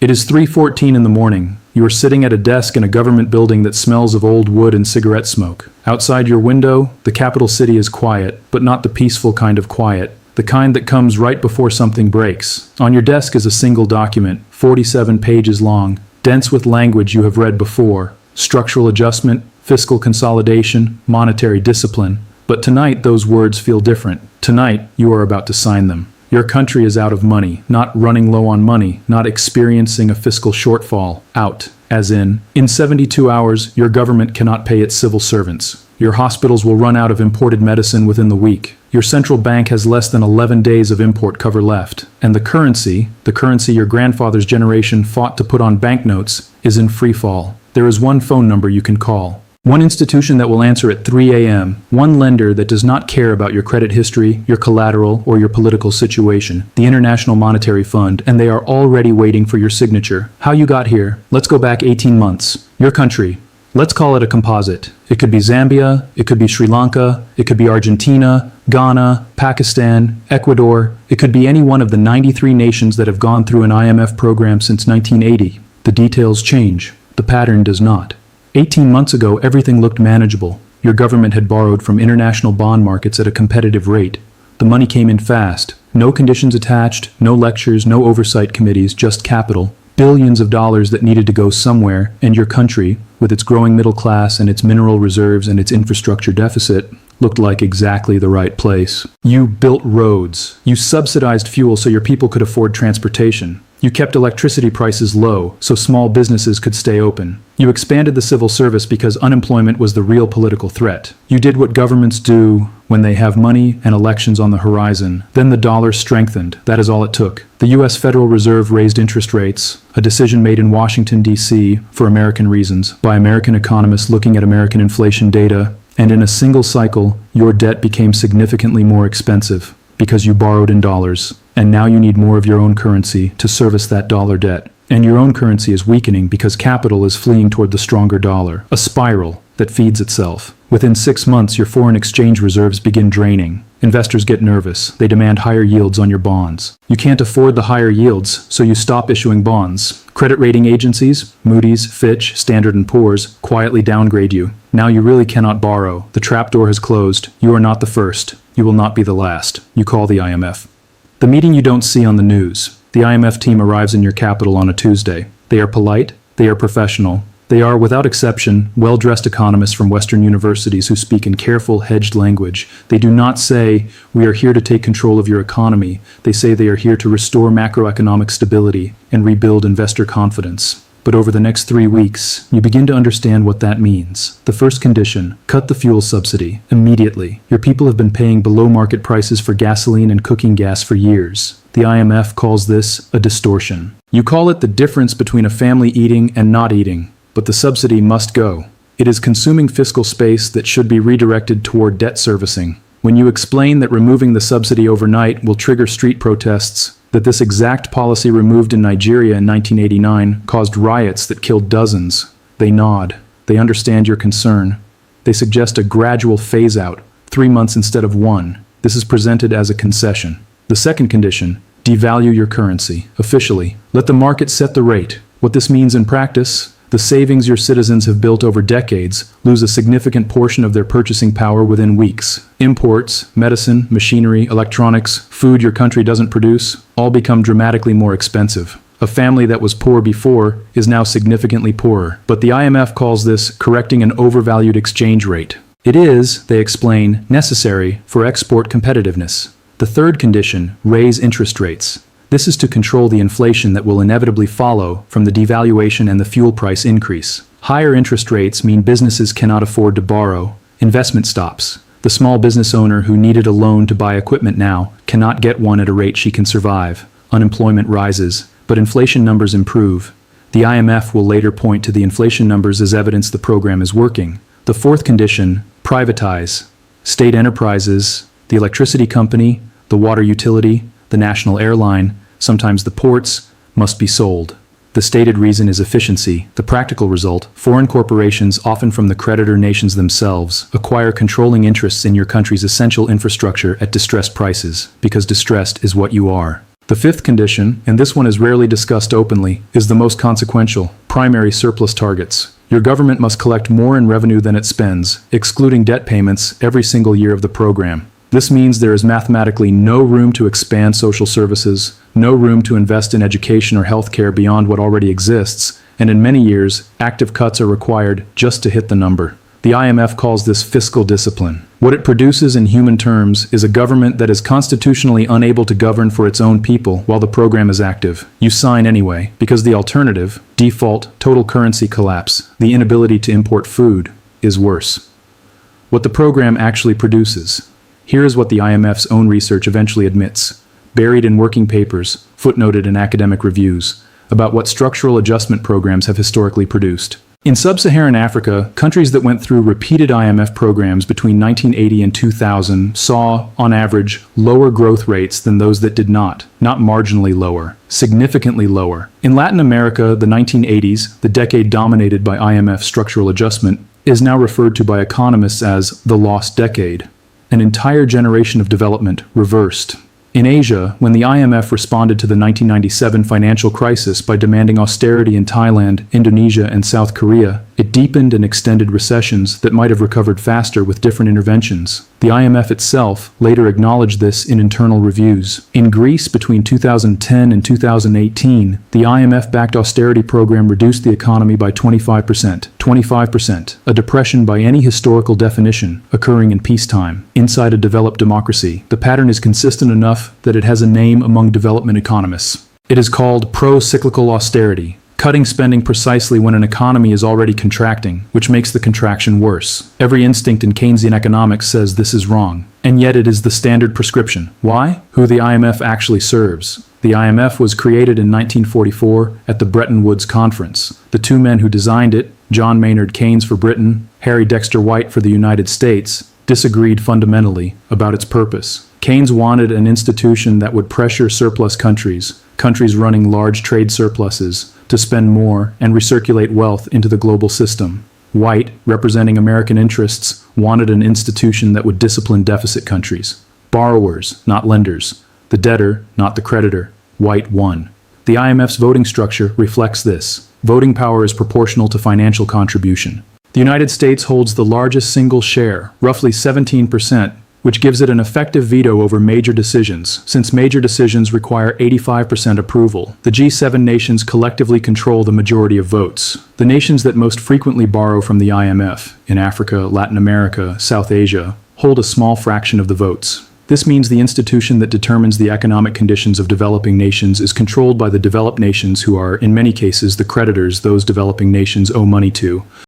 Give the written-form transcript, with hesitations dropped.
It is 3:14 in the morning. You are sitting at a desk in a government building that smells of old wood and cigarette smoke. Outside your window, the capital city is quiet, but not the peaceful kind of quiet, the kind that comes right before something breaks. On your desk is a single document, 47 pages long, dense with language you have read before: structural adjustment, fiscal consolidation, monetary discipline. But tonight those words feel different. Tonight you are about to sign them. Your country is out of money, not running low on money, not experiencing a fiscal shortfall. Out, as in 72 hours, your government cannot pay its civil servants. Your hospitals will run out of imported medicine within the week. Your central bank has less than 11 days of import cover left. And the currency your grandfather's generation fought to put on banknotes, is in free fall. There is one phone number you can call. One institution that will answer at 3 a.m., one lender that does not care about your credit history, your collateral, or your political situation, the International Monetary Fund, and they are already waiting for your signature. How you got here? Let's go back 18 months. Your country. Let's call it a composite. It could be Zambia, it could be Sri Lanka, it could be Argentina, Ghana, Pakistan, Ecuador. It could be any one of the 93 nations that have gone through an IMF program since 1980. The details change. The pattern does not. 18 months ago, everything looked manageable. Your government had borrowed from international bond markets at a competitive rate. The money came in fast. No conditions attached, no lectures, no oversight committees, just capital. Billions of dollars that needed to go somewhere, and your country, with its growing middle class and its mineral reserves and its infrastructure deficit, looked like exactly the right place. You built roads. You subsidized fuel so your people could afford transportation. You kept electricity prices low so small businesses could stay open. You expanded the civil service because unemployment was the real political threat. You did what governments do when they have money and elections on the horizon. Then the dollar strengthened. That is all it took. The U.S. Federal Reserve raised interest rates, a decision made in Washington, D.C. for American reasons, by American economists looking at American inflation data. And in a single cycle, your debt became significantly more expensive because you borrowed in dollars. And now you need more of your own currency to service that dollar debt. And your own currency is weakening because capital is fleeing toward the stronger dollar. A spiral that feeds itself. Within 6 months, your foreign exchange reserves begin draining. Investors get nervous. They demand higher yields on your bonds. You can't afford the higher yields, so you stop issuing bonds. Credit rating agencies, Moody's, Fitch, Standard & Poor's, quietly downgrade you. Now you really cannot borrow. The trapdoor has closed. You are not the first. You will not be the last. You call the IMF. The meeting you don't see on the news. The IMF team arrives in your capital on a Tuesday. They are polite. They are professional. They are, without exception, well-dressed economists from Western universities who speak in careful, hedged language. They do not say, "We are here to take control of your economy." They say they are here to restore macroeconomic stability and rebuild investor confidence. But over the next 3 weeks, you begin to understand what that means. The first condition, cut the fuel subsidy, immediately. Your people have been paying below market prices for gasoline and cooking gas for years. The IMF calls this a distortion. You call it the difference between a family eating and not eating, but the subsidy must go. It is consuming fiscal space that should be redirected toward debt servicing. When you explain that removing the subsidy overnight will trigger street protests, that this exact policy removed in Nigeria in 1989 caused riots that killed dozens, they nod. They understand your concern. They suggest a gradual phase-out, 3 months instead of 1. This is presented as a concession. The second condition, devalue your currency, officially. Let the market set the rate. What this means in practice, the savings your citizens have built over decades lose a significant portion of their purchasing power within weeks. Imports, medicine, machinery, electronics, food your country doesn't produce, all become dramatically more expensive. A family that was poor before is now significantly poorer. But the IMF calls this correcting an overvalued exchange rate. It is, they explain, necessary for export competitiveness. The third condition, raise interest rates. This is to control the inflation that will inevitably follow from the devaluation and the fuel price increase. Higher interest rates mean businesses cannot afford to borrow. Investment stops. The small business owner who needed a loan to buy equipment now cannot get one at a rate she can survive. Unemployment rises, but inflation numbers improve. The IMF will later point to the inflation numbers as evidence the program is working. The fourth condition, privatize. State enterprises, the electricity company, the water utility, the national airline, sometimes the ports, must be sold. The stated reason is efficiency. The practical result, foreign corporations, often from the creditor nations themselves, acquire controlling interests in your country's essential infrastructure at distressed prices, because distressed is what you are. The fifth condition, and this one is rarely discussed openly, is the most consequential: primary surplus targets. Your government must collect more in revenue than it spends, excluding debt payments, every single year of the program. This means there is mathematically no room to expand social services, no room to invest in education or healthcare beyond what already exists, and in many years, active cuts are required just to hit the number. The IMF calls this fiscal discipline. What it produces in human terms is a government that is constitutionally unable to govern for its own people while the program is active. You sign anyway, because the alternative, default, total currency collapse, the inability to import food, is worse. What the program actually produces. Here is what the IMF's own research eventually admits, buried in working papers, footnoted in academic reviews, about what structural adjustment programs have historically produced. In sub-Saharan Africa, countries that went through repeated IMF programs between 1980 and 2000 saw, on average, lower growth rates than those that did not marginally lower, significantly lower. In Latin America, the 1980s, the decade dominated by IMF structural adjustment, is now referred to by economists as the lost decade. An entire generation of development reversed. In Asia, when the IMF responded to the 1997 financial crisis by demanding austerity in Thailand, Indonesia, and South Korea, it deepened and extended recessions that might have recovered faster with different interventions. The IMF itself later acknowledged this in internal reviews. In Greece, between 2010 and 2018, the IMF-backed austerity program reduced the economy by 25%. 25%, a depression by any historical definition, occurring in peacetime. Inside a developed democracy, the pattern is consistent enough that it has a name among development economists. It is called pro-cyclical austerity, cutting spending precisely when an economy is already contracting, which makes the contraction worse. Every instinct in Keynesian economics says this is wrong, and yet it is the standard prescription. Why? Who the IMF actually serves. The IMF was created in 1944 at the Bretton Woods Conference. The two men who designed it, John Maynard Keynes for Britain, Harry Dexter White for the United States, disagreed fundamentally about its purpose. Keynes wanted an institution that would pressure surplus countries running large trade surpluses, to spend more and recirculate wealth into the global system. White, representing American interests, wanted an institution that would discipline deficit countries. Borrowers, not lenders. The debtor, not the creditor. White won. The IMF's voting structure reflects this. Voting power is proportional to financial contribution. The United States holds the largest single share, roughly 17%, which gives it an effective veto over major decisions, since major decisions require 85% approval. The G7 nations collectively control the majority of votes. The nations that most frequently borrow from the IMF, in Africa, Latin America, South Asia, hold a small fraction of the votes. This means the institution that determines the economic conditions of developing nations is controlled by the developed nations who are, in many cases, the creditors those developing nations owe money to.